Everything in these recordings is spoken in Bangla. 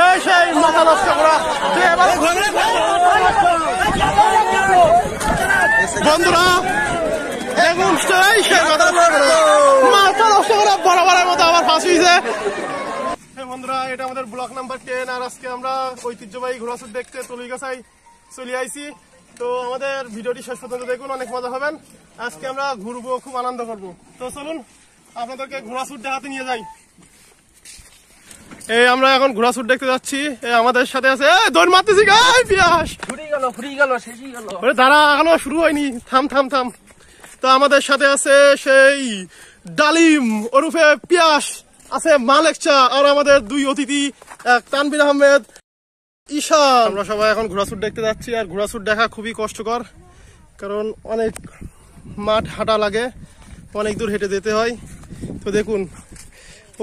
এই সেই মাথা নষ্ট করা বন্ধুরা দেখুন, এই সেই মাথা নষ্ট করা বরাবরের মতো আবার ফাঁসি হয়েছে। বন্ধুরা এটা আমাদের ব্লক নাম্বার 10, আর আজকে আমরা ঐতিহ্যবাহী ঘোড়াছুট দেখতে তলুইগাছায় চলে আইছি। তো আমাদের ভিডিওটি শেষ পর্যন্ত দেখুন, অনেক মজা হবেন। আজকে আমরা ঘুরবো, খুব আনন্দ করবো। তো চলুন আপনাদেরকে ঘোড়াছুট দেখাতে নিয়ে যাই। এই আমরা এখন ঘোড়াছুট দেখতে যাচ্ছি। আমাদের সাথে আছে দৌড় মারতেছি পিয়াস, দাঁড়া এখনো শুরু হয়নি, থাম থাম থাম। তো আমাদের সাথে আছে সেই ডালিম ওরফে পিয়াস, আছে মালেক চা, আর আমাদের দুই অতিথি তানভীর আহমেদ, ঈশান। আমরা সবাই এখন ঘোড়াছুট দেখতে যাচ্ছি। আর ঘোড়াছুট দেখা খুবই কষ্টকর, কারণ অনেক মাঠ হাঁটা লাগে, অনেক দূর হেঁটে যেতে হয়। তো দেখুন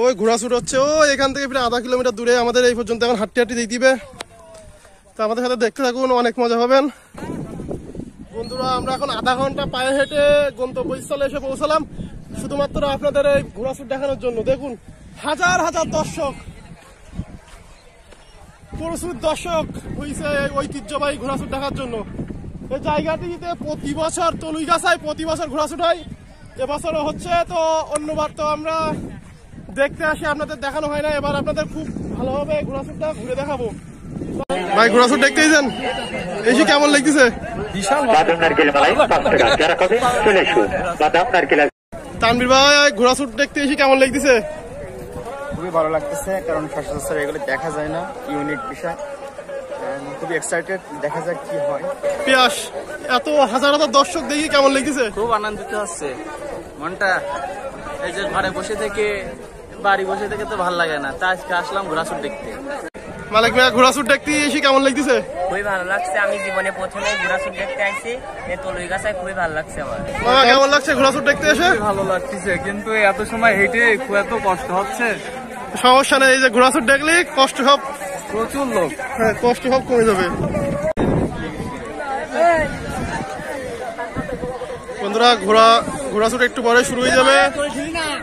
ওই ঘোড়াছুট হচ্ছে ও এখান থেকে প্রায় আধা কিলোমিটার দূরে, আমাদের এই পর্যন্ত এখন হাঁটতে হাঁটতে যেতে দিবে। তো আমাদের সাথে দেখতে থাকুন, অনেক মজা হবেন। বন্ধুরা আমরা এখন আধা ঘন্টা পায়ে হেঁটে গন্তব্যস্থলে এসে পৌঁছালাম, শুধুমাত্র আপনাদের এই ঘোড়াছুট দেখানোর জন্য। দেখুন হাজার হাজার দর্শক, প্রচুর দর্শক হয়েছে ঐতিহ্যবাহী ঘোড়াছুট দেখার জন্য। এই জায়গাটিতে প্রতি বছর তলুইগাছায় প্রতি বছর ঘোড়াছুট হয়, এবছরও হচ্ছে। তো অন্যবার তো আমরা দেখতে আসি, আপনাদের দেখানো হয় না, এবার আপনাদের খুব ভালোভাবে ঘোড়াছুটটা ঘুরে দেখাবো। ভাই ঘোড়াছুট দেখতে এসেছেন, এসে কেমন লাগতেছে? তানভীর ভাই ঘোড়াছুট দেখতে এসে কেমন লাগতেছে? খুবই ভালো লাগতেছে, কারণ সচরাচর এগুলো দেখা যায় না, ইউনিক বিষয়। খুবই এক্সাইটেড, দেখা যাক কি হয়। পিয়াস এত হাজার হাজার দর্শক দেখি কেমন লাগতেছে? খুব আনন্দিত হচ্ছে মনটা। এই যে ঘরে বসে থেকে, বাড়ি বসে থেকে তো ভালো লাগে না, তাই আজকে আসলাম ঘোড়াছুট দেখতে। মালিক ভাই ঘোড়াছুট দেখতে এসে কেমন লাগতেছে? খুবই ভালো লাগছে, আমি জীবনে প্রথমে ঘোড়াছুট দেখতে আইছি, এই তলুইগাছায় খুবই ভালো লাগছে আমার। কেমন লাগছে ঘোড়াছুট দেখতে এসে? ভালো লাগতেছে, কিন্তু এত সময় হেঁটে খুব এত কষ্ট হচ্ছে। সমস্যা নেই, এই যে ঘোড়াছুট দেখলে কষ্ট সব, প্রচুর লোক, হ্যাঁ কষ্ট সব কমে যাবে। বন্ধুরা ঘোড়াছুট একটু পরে শুরু হয়ে যাবে,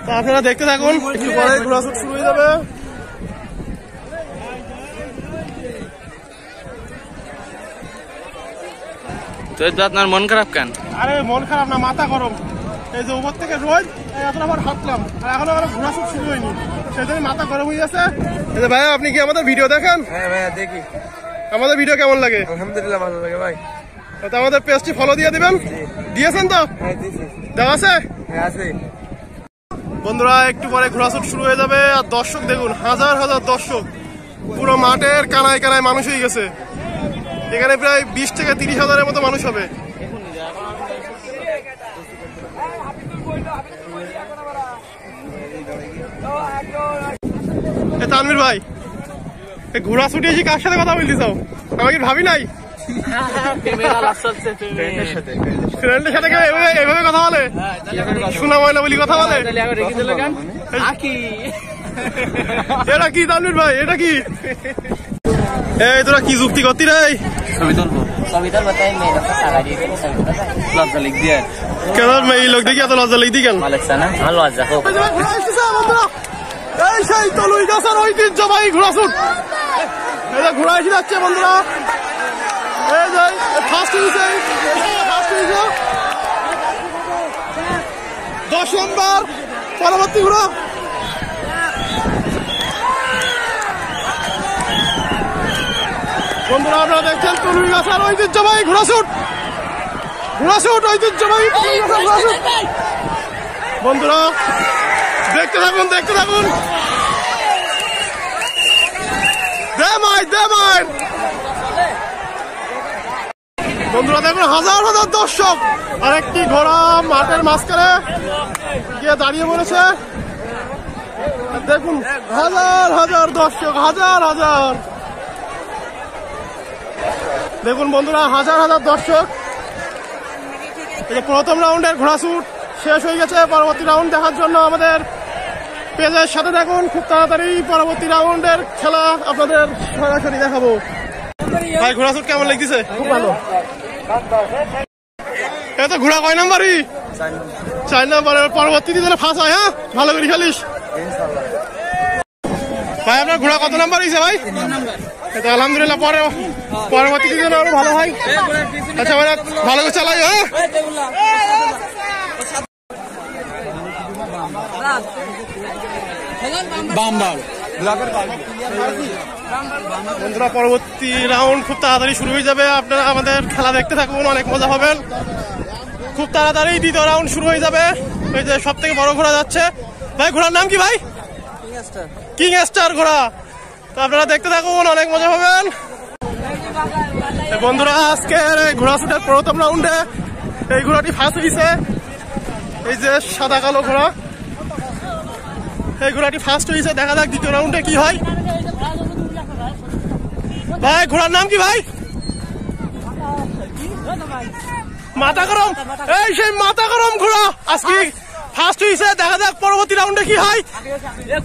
তো আপনারা দেখতে থাকুন, একটু পরে ঘোড়াছুট শুরু হয়ে যাবে। তো আপনার মন খারাপ কেন? আরে মন খারাপ না, মাথা গরম। এই যে উপর থেকে রোজ এখন আবার হাঁটলাম, আর এখন আবার ঘোড়াছুট শুরু হয়নি, সেজন্য মাথা গরম হয়ে গেছে। ভাই আপনি কি আমাদের ভিডিও দেখেন? হ্যাঁ ভাইয়া দেখি। আমাদের ভিডিও কেমন লাগে? আলহামদুলিল্লাহ ভালো লাগে ভাই। তো আমাদের পেজটি ফলো দিয়ে দিবেন। দিয়েছেন তো? হ্যাঁ দিছি। দেওয়া আছে? হ্যাঁ আছে। বন্ধুরা একটু পরে ঘোড়াছুট শুরু হয়ে যাবে, আর দর্শক দেখুন হাজার হাজার দর্শক, পুরো মাঠের কানায় কানায় মানুষ হয়ে গেছে। এখানে প্রায় 20 থেকে 30 হাজারের মতো মানুষ হবে। তানভীর ভাই ঘোড়া ছুটে এসে কার সাথে কথা বলতে চাও? আমাকে ভাবি নাই ফ্রেন্ডের সাথে এভাবে কথা বলে, শোনা ময়না বলি কথা বলে। এটা কি তানভীর ভাই, এটা কি? এই তোরা কি যুক্তি করতি রে? কেন এই লোক দেখি এত লজ্জা লিখতি কেন? এই সেই তলুইগাছার ঐতিহ্যবাহী ঘোড়াছুট, এটা ঘোড়া এসে যাচ্ছে বন্ধুরা। এই যে ফার্স্ট হয়েছে 10 নম্বর, পরবর্তী ঘোড়া। বন্ধুরা আপনারা দেখছেন তলুইগাছার ঐতিহ্যবাহী ঘোড়াছুট, ঐতিহ্যবাহী ঘোড়াছুট। বন্ধুরা দেখতে থাকুন, দেখতে থাকুন। বন্ধুরা দেখুন হাজার হাজার দর্শক, আর একটি ঘোড়া মাঠের মাঝখানে গিয়ে দাঁড়িয়ে পড়েছে। দেখুন হাজার হাজার দর্শক, হাজার হাজার। দেখুন বন্ধুরা হাজার হাজার দর্শক। প্রথম রাউন্ডের ঘোড়াছুট শেষ হয়ে গেছে, পরবর্তী রাউন্ড দেখার জন্য আমাদের পেজের সাথে দেখুন। খুব তাড়াতাড়ি পরবর্তী রাউন্ডের খেলা আপনাদের সরাসরি দেখাবো। ভাই ঘোড়াছুট কেমন লাগতেছে? খুব ভালো। এত ঘোড়া কয় নাম্বারই? 4 নাম্বারের। পরবর্তী দিনে ফাঁস হয়, হ্যাঁ ভালো করে খেলিস। ভাই আপনার ঘোড়া কত নাম্বার হয়েছে ভাই? এটা আলহামদুলিল্লাহ, পরবর্তীতে যেন আরো ভালো হয়। আচ্ছা ভাই, ভালো করে চালাই। হ্যাঁ বন্ধুরা, পরবর্তী রাউন্ড খুব তাড়াতাড়ি শুরু হয়ে যাবে। আপনারা আমাদের খেলা দেখতে থাকুন, অনেক মজা হবেন। খুব তাড়াতাড়ি দ্বিতীয় রাউন্ড শুরু হয়ে যাবে। ওই যে সব থেকে বড় ঘোড়া যাচ্ছে। ভাই ঘোড়ার নাম কি ভাই? কিং স্টার ঘোড়া। তো আপনারা দেখতে থাকুন, অনেক মজা হবেন। বন্ধুরা, আজকের ঘোড়া শুটের প্রথম রাউন্ডে এই ঘোড়াটি ফার্স্ট হয়েছে। এই যে সাদা কালো ঘোড়া, এই ঘোড়াটি ফার্স্ট হয়েছে। দেখা যাক দ্বিতীয় রাউন্ডে কি হয়। ভাই ঘোড়ার নাম কি ভাই? মাথা গরম। এই সেই মাথা গরম ঘোড়া আজকে ফার্স্ট হয়েছে। দেখা যাক পরবর্তী রাউন্ডে কি হয়।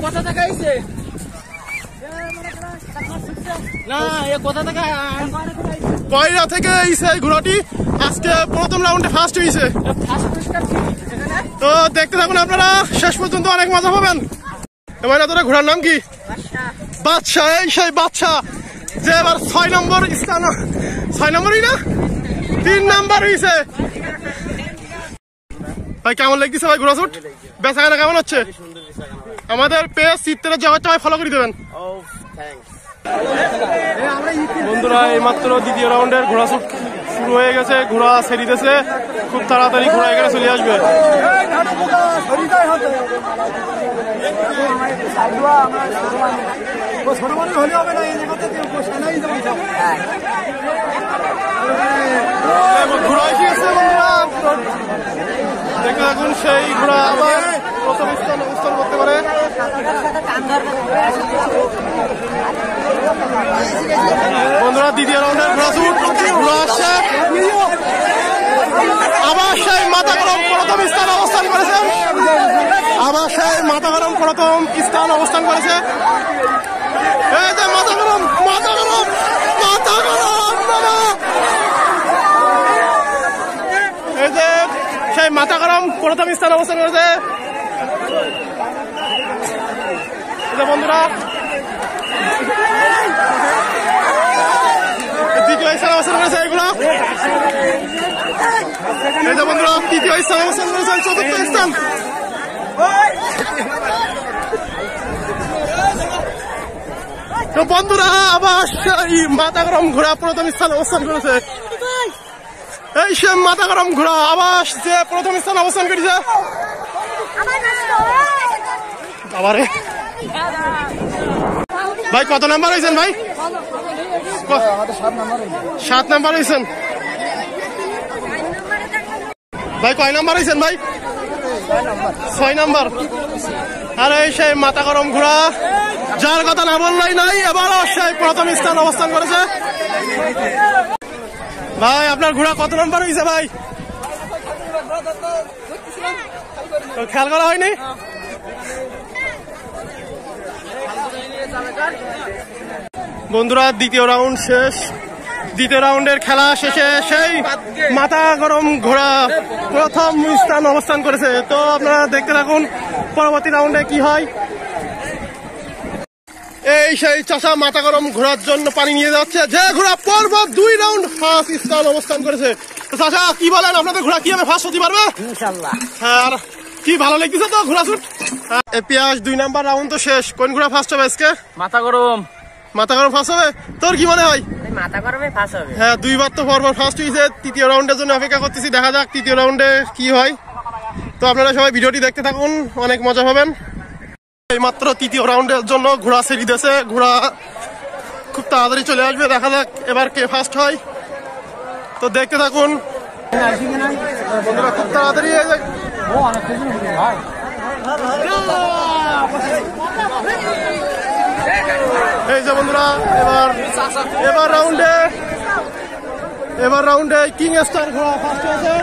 কোথা থেকে আইছে? না, এ কোথা থেকে? কয়রা থেকে আইছে এই ঘোড়াটি। আজকে প্রথম রাউন্ডে ফার্স্ট হয়েছে। তো দেখতে থাকুন আপনারা, শেষ পর্যন্ত অনেক মজা পাবেন। এবার তোরা ঘোড়ার নাম কি? বাদশা। এই সেই বাদশা যে এবার 6 নম্বর স্থান, 6 নম্বরই না 3 নাম্বার হয়েছে। ভাই কেমন লাগতেছে ভাই ঘোড়া শুট? বেচাকেনা কেমন হচ্ছে? আমাদের পেজ চিত্রের জগৎটা ফলো করে দেবেন বন্ধুরা। এইমাত্র দ্বিতীয় রাউন্ডের ঘোড়া শুট শুরু হয়ে গেছে। ঘোড়া ছেড়ে দিয়েছে, খুব তাড়াতাড়ি ঘোড়া এখানে চলে আসবে। ঘোড়া এসে গেছে বন্ধুরা, দেখতে থাকুন। সেই ঘোড়া আবার প্রথম স্থান অবস্থান করতে পারে। বন্ধুরা, দ্বিতীয় রাউন্ডের ঘোড়া শুট ঘোড়া আসছে। আবার সেই মাথা গরম প্রথম স্থান অবস্থান করেছে। আবার সেই মাথা গরম প্রথম স্থান অবস্থান করেছে। এই যে মাথা গরম, মাথা গরম, মাথা গরম। এই যে সেই মাথা গরম প্রথম স্থান অবস্থান করেছে। বন্ধুরা, দ্বিতীয় স্থান অবস্থান করেছে এইগুলো। এই যে বন্ধুরা, তৃতীয় স্থান অবস্থান করেছে, চতুর্থ স্থান। তো বন্ধুরা, আবার সেই মাথা গরম ঘোড়া প্রথম স্থান অবস্থান করেছে। এই সে মাথা গরম ঘোড়া আবার যে প্রথম স্থান অবস্থান করেছে। বাবারে ভাই কত নাম্বার হয়েছেন ভাই? 7 নাম্বার হয়েছেন ভাই। কয় নাম্বার হয়েছেন ভাই? 6 নাম্বার। আর এই সেই মাথা গরম ঘোড়া, যার কথা না বললেই নাই, এবারও সেই প্রথম স্থান অবস্থান করেছে। ভাই আপনার ঘোড়া কত নাম্বার হয়েছে ভাই? খেয়াল করা হয়নি। বন্ধুরা, দ্বিতীয় রাউন্ড শেষ। দ্বিতীয় রাউন্ডের খেলা শেষে সেই মাথা গরম ঘোড়া প্রথম স্থান অবস্থান করেছে। তো আপনারা দেখতে থাকুন পরবর্তী রাউন্ডে কি হয়। এই সেই চাষা মাথা গরম ঘোড়ার জন্য পানি নিয়ে যাচ্ছে, যে ঘোড়া পর্ব 2 রাউন্ড ফার্স্ট স্থান অবস্থান করেছে। তো চাষা কি বলেন, আপনাদের ঘোড়া কি হবে ফার্স্ট হতে পারবে? ইনশাআল্লাহ। আর কি ভালো লাগতেছে তো ঘোড়া শুট? পেঁয়াজ 2 নাম্বার রাউন্ড তো শেষ। কোন ঘোড়া ফার্স্ট হবে আজকে? মাথা গরম। মাথা গরম ফার্স্ট হবে। তোর কি মনে হয়? মাথা গরমে ফার্স্ট হবে। হ্যাঁ, 2 বার তো পরপর ফার্স্ট হয়েছে। তৃতীয় রাউন্ডের জন্য অপেক্ষা করতেছি, দেখা যাক তৃতীয় রাউন্ডে কি হয়। তো আপনারা সবাই ভিডিওটি দেখতে থাকুন, অনেক মজা পাবেন। এই মাত্র তৃতীয় রাউন্ডের জন্য ঘোড়া ছেড়ে দিয়েছে। ঘোড়া খুব তাড়াতাড়ি চলে আসবে, দেখা যাক এবার কে ফার্স্ট হয়। তো দেখতে থাকুন বন্ধুরা, খুব তাড়াতাড়ি। এই যে বন্ধুরা, এবার রাউন্ডে কিং স্টার ঘোড়া ফার্স্ট হয়েছে।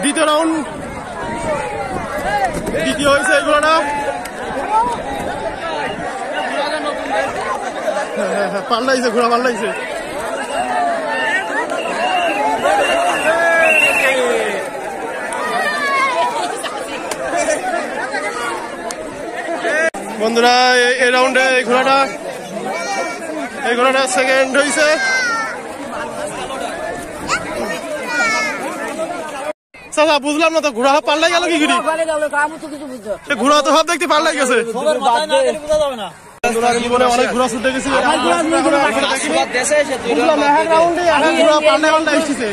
দ্বিতীয় রাউন্ড দ্বিতীয় হয়েছে এই ঘোড়াটা। পাল্টাইছে, ঘোড়া পাল্টাইছে। বন্ধুরা এই রাউন্ডে এই ঘোড়াটা সেকেন্ড হয়েছে। চাচা বুঝলাম না তো, ঘোড়া পাল্লাই গেল কি করি? ঘোড়া তো সব দেখতে পাল্লাই গেছে। জীবনে অনেক ঘোড়া ছুটে গেছি, বুঝলাম না এক রাউন্ডে ঘোড়া পাল্টা এসেছে।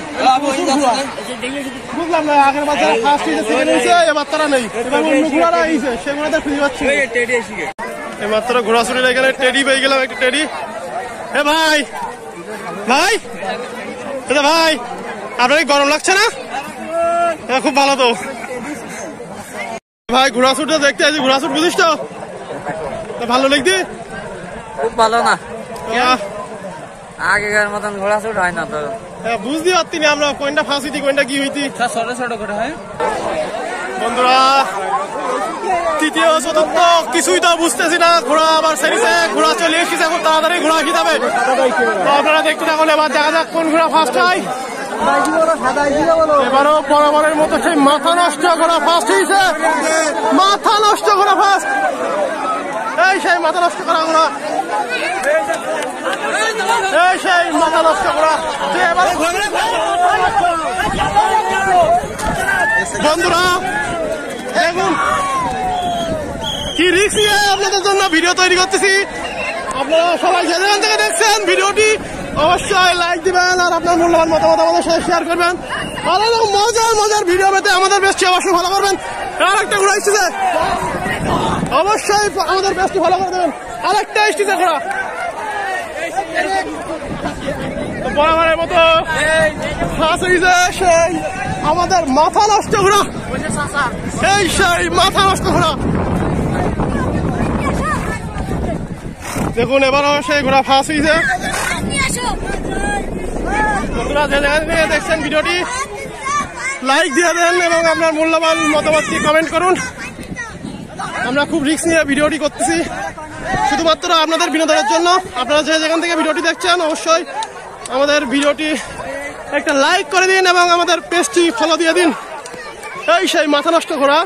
বুঝলাম না আগের বার ফার্স্ট হয়েছে সেকেন্ড হয়েছে, এবার তারা নেই, এবার অন্য ঘোড়ারা হয়েছে, সে ঘোড়াটা খুঁজে পাচ্ছি। এমাত্র ঘোড়া ছুটে এখানে টেডি পেয়ে গেলাম, একটা টেডি। এ ভাই ভাই ভাই আপনার গরম লাগছে না? খুব ভালো তো ভাই, ঘোড়া ছুটে দেখতে আছি। ঘোড়া ছুট বুঝিস তো? ভালো লাগছে? খুব ভালো না, আগেকার মতন ঘোড়া ছুট হয় না তো। বুঝতে পারছি না আমরা কোনটা ফাঁসি দিই কোনটা কি হইতি। ছোট ছোট করে হয়। বন্ধুরা তৃতীয় চতুর্থ কিছুই তো বুঝতেছি না। ঘোড়া আবার সেরিছে, ঘোড়া চলে এসেছে, খুব তাড়াতাড়ি ঘোড়া কি যাবে। আপনারা দেখতে থাকুন, এবার দেখা যাক কোন ঘোড়া ফার্স্ট হয়। এবারও বরাবরের মতো সেই মাথা নষ্ট ঘোড়া ফার্স্ট হয়েছে। মাথা নষ্ট ঘোড়া ফার্স্ট, এই সেই মাথা নষ্ট করা ঘোড়া, এই সেই মাথা নষ্ট ঘোড়া। বন্ধুরা দেখুন কি রিস্ক নিয়ে আপনাদের জন্য ভিডিও তৈরি করতেছি। আপনারা সবাই যেখান থেকে দেখছেন ভিডিওটি অবশ্যই লাইক দিবেন আর আপনার মূল্যবান মতামত আমাদের সাথে শেয়ার করবেন। আর এরকম মজার ভিডিও পেতে আমাদের বেশি অবশ্যই ভালো করবেন। আর একটা ঘোড়া এসেছে, অবশ্যই আমাদের বেশি ভালো করে দেবেন। আর একটা এসেছে ঘোড়া, বরাবরের মতো সেই আমাদের মাথা নষ্ট ঘোড়া, এই সেই মাথা নষ্ট ঘোড়া। দেখুন এবারও সেই ঘোড়া ফাঁস হয়েছে। বন্ধুরা যে দেখছেন ভিডিওটি লাইক দিয়ে দেন এবং আপনার মূল্যবান মতামতটি কমেন্ট করুন। আমরা খুব রিস্ক নিয়ে ভিডিওটি করতেছি শুধুমাত্র আপনাদের বিনোদনের জন্য। আপনারা যে যেখান থেকে ভিডিওটি দেখছেন অবশ্যই আমাদের ভিডিওটি একটা লাইক করে দিন এবং আমাদের পেজটি ফলো দিয়ে দিন। এই সেই মাথা নষ্ট ঘোড়া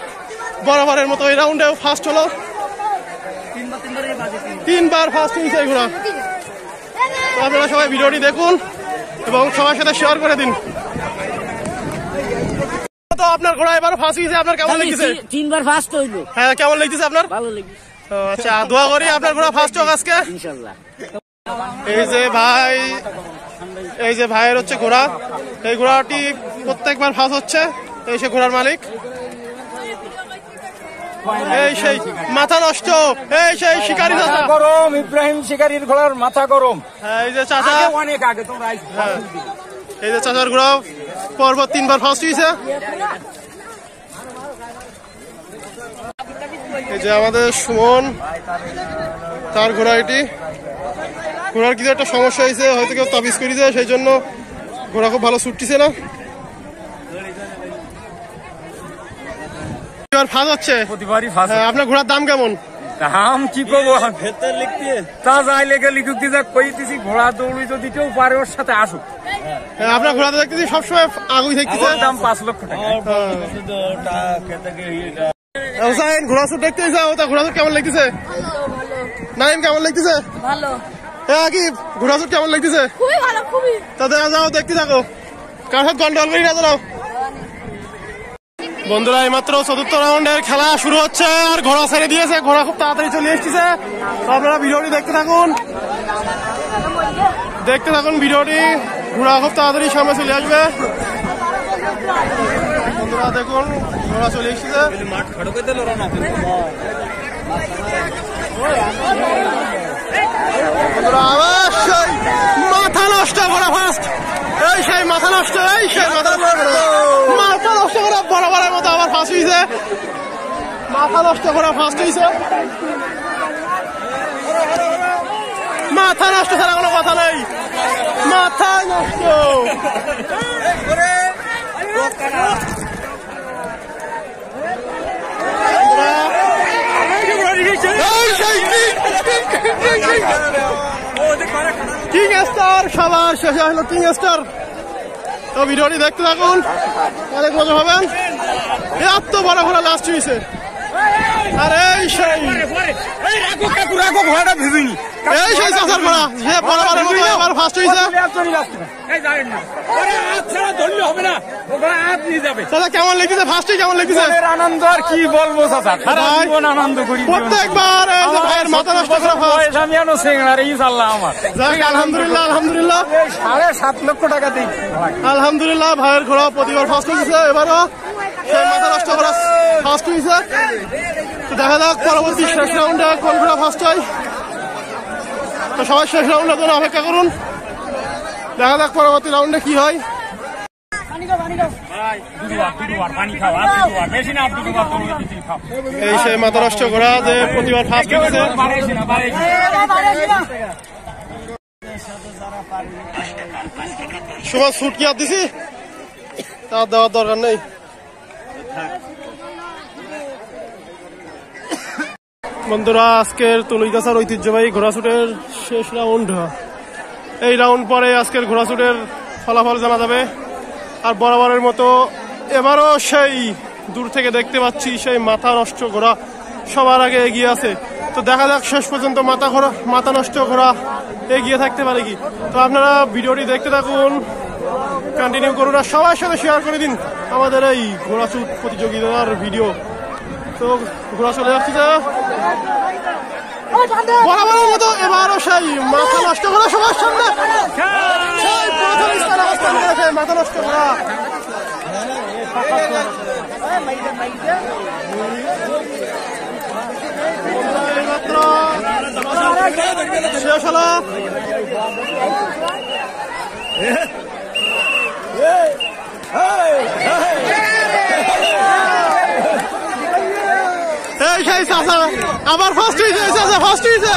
বরাবরের মতো এই রাউন্ডেও ফার্স্ট হলো, তিনবার ফার্স্ট হয়েছে এই ঘোড়া। তো আপনারা সবাই ভিডিওটি দেখুন এবং সবার সাথে শেয়ার করে দিন। তো আপনার ঘোড়া এবার ফার্স্ট হয়েছে, আপনার কেমন লাগছে? তিনবার ফার্স্ট হইলো। হ্যাঁ কেমন লাগছে আপনার? ভালো লাগছে। আচ্ছা দোয়া করি আপনার ঘোড়া ফার্স্ট হোক আজকে ইনশাআল্লাহ। এই যে ভাইয়ের হচ্ছে ঘোড়া, এই ঘোড়াটি প্রত্যেকবার ফার্স্ট হচ্ছে। এই সে ঘোড়ার মালিক, এই সেই মাথা নষ্ট, এই সেই শিকারি চাচা গরম, ইব্রাহিম শিকারির ঘোড়ার মাথা গরম। এই যে চাচা অনেক আগে তোমরা এই যে চাচার ঘোড়া পর্বত তিনবার ফার্স্ট হয়েছে। এই যে আমাদের সুমন, তার ঘোড়া এটি। ঘোড়ার কিছু একটা সমস্যা হয়েছে, হয়তো কেউ তাবিজ করেছে, সেই জন্য ঘোড়া খুব ভালো ছুটতেছে না। এবার ফাঁস হচ্ছে প্রতিবারই ফাঁস। আপনার ঘোড়ার দাম কেমন? দাম কি করবো, তা যাই লেগে লিখুক দিয়ে কইতেছি ঘোড়া দৌড়ি যদি কেউ পারে ওর সাথে আসুক। আপনার ঘোড়াতে দেখতেছি সবসময় আগুই থাকতেছে। দাম 5 লক্ষ টাকা। হুসাইন ঘোড়া ছুট দেখতে চাও, তা ঘোড়া ছুট কেমন লাগতেছে? নাইম কেমন লাগতেছে? ভালো। হ্যাঁ কি ঘোড়া ছুট কেমন লাগতেছে? খুবই ভালো, খুবই। তা দেখা যাও, দেখতে থাকো, কার সাথে গন্ডগোল করি না জানাও। বন্ধুরা এইমাত্র চতুর্থ রাউন্ডের খেলা শুরু হচ্ছে আর ঘোড়া ছেড়ে দিয়েছে, ঘোড়া খুব তাড়াতাড়ি চলে এসেছে। আপনারা ভিডিওটি দেখতে থাকুন, ভিডিওটি। ঘোড়া খুব তাড়াতাড়ি সামনে চলে আসবে। বন্ধুরা দেখুন ঘোড়া চলে এসেছে। অবশ্যই মাথা নষ্ট ঘোড়া ফার্স্ট, এই সেই মাথা নষ্ট, এই সেই মাথা নষ্ট ঘোড়া বরাবরের মতো আবার ফার্স্ট হয়েছে। মাথা নষ্ট ঘোড়া ফার্স্ট হয়েছে। মাথা নষ্ট ছাড়া কোনো কথা নেই, মাথা নষ্ট। কিং স্টার সবার শেষে হলো কিং স্টার। তো ভিডিওটি দেখতে থাকুন, অনেক মজা হবেন। এত বড় ঘোড়া লাস্ট হয়েছে। আরে সেই রাখো ঘোড়াটা ভিজুনি এই সেই চাচার ঘোড়া যে বরাবরের মতো এবার ফার্স্ট হয়েছে। ধরলে হবে না, চাচা কেমন লেগেছে ফার্স্টে, কেমন লেগেছে? আনন্দ আর কি বলবো চাচা, সারা জীবন আনন্দ করি প্রত্যেকবার এই যে ভাইয়ের মাথা নষ্ট করা ফার্স্ট। আমি আনো সিংড়ার এই চাল্লাহ আমার। যাক আলহামদুলিল্লাহ, আলহামদুলিল্লাহ 7.5 লক্ষ টাকা দিই। আলহামদুলিল্লাহ ভাইয়ের ঘোড়া প্রতিবার ফার্স্ট হয়েছে, এবারও সেই মাথা নষ্ট করা ফার্স্ট হয়েছে। তো দেখা যাক পরবর্তী শেষ রাউন্ডে কোন ঘোড়া ফার্স্ট হয়। তো সবাই শেষ রাউন্ডের জন্য অপেক্ষা করুন, দেখা যাক পরবর্তী রাউন্ডে কি হয়। এই সেই মাথা নষ্ট ঘোড়া যে প্রতিবার ফার্স্ট হয়েছে। সুভাষ শুট কি আর দিছি, তার দেওয়ার দরকার নেই। বন্ধুরা আজকের তনুইগাছার ঐতিহ্যবাহী ঘোড়াছুটের শেষ রাউন্ড। এই রাউন্ড পরে আজকের ঘোড়াছুটের ফলাফল জানা যাবে। আর বরাবরের মতো এবারও সেই দূর থেকে দেখতে পাচ্ছি সেই মাথা নষ্ট ঘোড়া সবার আগে এগিয়ে আছে। তো দেখা যাক শেষ পর্যন্ত মাথা নষ্ট ঘোড়া এগিয়ে থাকতে পারে কি। তো আপনারা ভিডিওটি দেখতে থাকুন, কন্টিনিউ করুন আর সবার সাথে শেয়ার করে দিন আমাদের এই ঘোড়াছুট প্রতিযোগিতার ভিডিও। তো ঘোড়া চলে যাচ্ছে বরাবরের মতো এবারও সেই মাথা নষ্ট করা সবার সামনে সেই প্রথম স্থানে অবস্থান করেছে মাথা নষ্ট করা। শেষ হলো এই সেই চাচা আবার ফার্স্ট হয়েছে, চাচা ফার্স্ট হয়েছে।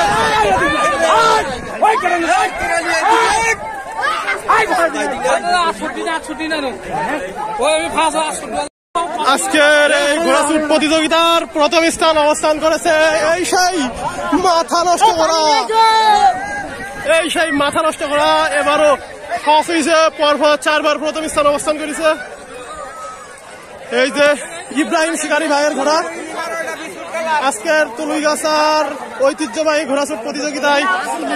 আজকের এই ঘোড়াছুট প্রতিযোগিতার প্রথম স্থান অবস্থান করেছে এই সেই মাথা নষ্ট করা। এই সেই মাথা নষ্ট করা এবারও ফার্স্ট হয়েছে, পরপর 4 বার প্রথম স্থান অবস্থান করেছে। এই যে ইব্রাহিম শিকারী ভাইয়ের ঘোড়া আজকের তনুইগাছার ঐতিহ্যবাহী ঘোড়াছুট প্রতিযোগিতায়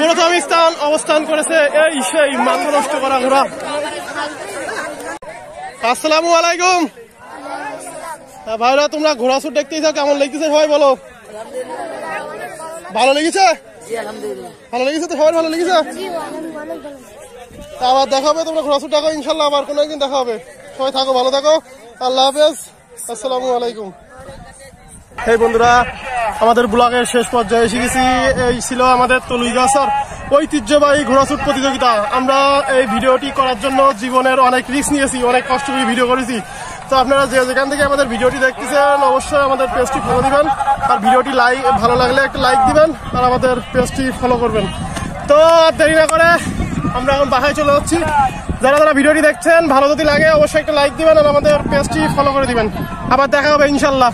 প্রথম স্থান অবস্থান করেছে এই সেই মাথা নষ্ট করা ঘোড়া। আসসালামু আলাইকুম ভাইরা, তোমরা ঘোড়াছুট দেখতেই থাকো, কেমন লেগেছে সবাই বলো? ভালো লেগেছে? ভালো লেগেছে তো, সবার ভালো লেগেছে। আবার দেখা হবে, তোমরা ঘোড়াছুট দেখো ইনশাল্লাহ, আবার কোনো একদিন দেখা হবে। সবাই থাকো, ভালো থাকো, আল্লাহ হাফেজ, আসসালামু আলাইকুম। এই বন্ধুরা আমাদের ব্লগের শেষ পর্যায়ে এসে গেছি। এই ছিল আমাদের তনুইগাছার ঐতিহ্যবাহী ঘোড়াছুট প্রতিযোগিতা। আমরা এই ভিডিওটি করার জন্য জীবনের অনেক রিস্ক নিয়েছি, অনেক কষ্ট করে ভিডিও করেছি। তো আপনারা যেখান থেকে আমাদের ভিডিওটি দেখতেছেন অবশ্যই আমাদের পেজটি ফলো দিবেন, আর ভিডিওটি ভালো লাগলে একটা লাইক দিবেন, আর আমাদের পেজটি ফলো করবেন। তো দেরি না করে আমরা এখন বাসায় চলে যাচ্ছি। যারা যারা ভিডিওটি দেখছেন ভালো যদি লাগে অবশ্যই একটা লাইক দিবেন আর আমাদের পেজটি ফলো করে দিবেন। আবার দেখা হবে ইনশাল্লাহ।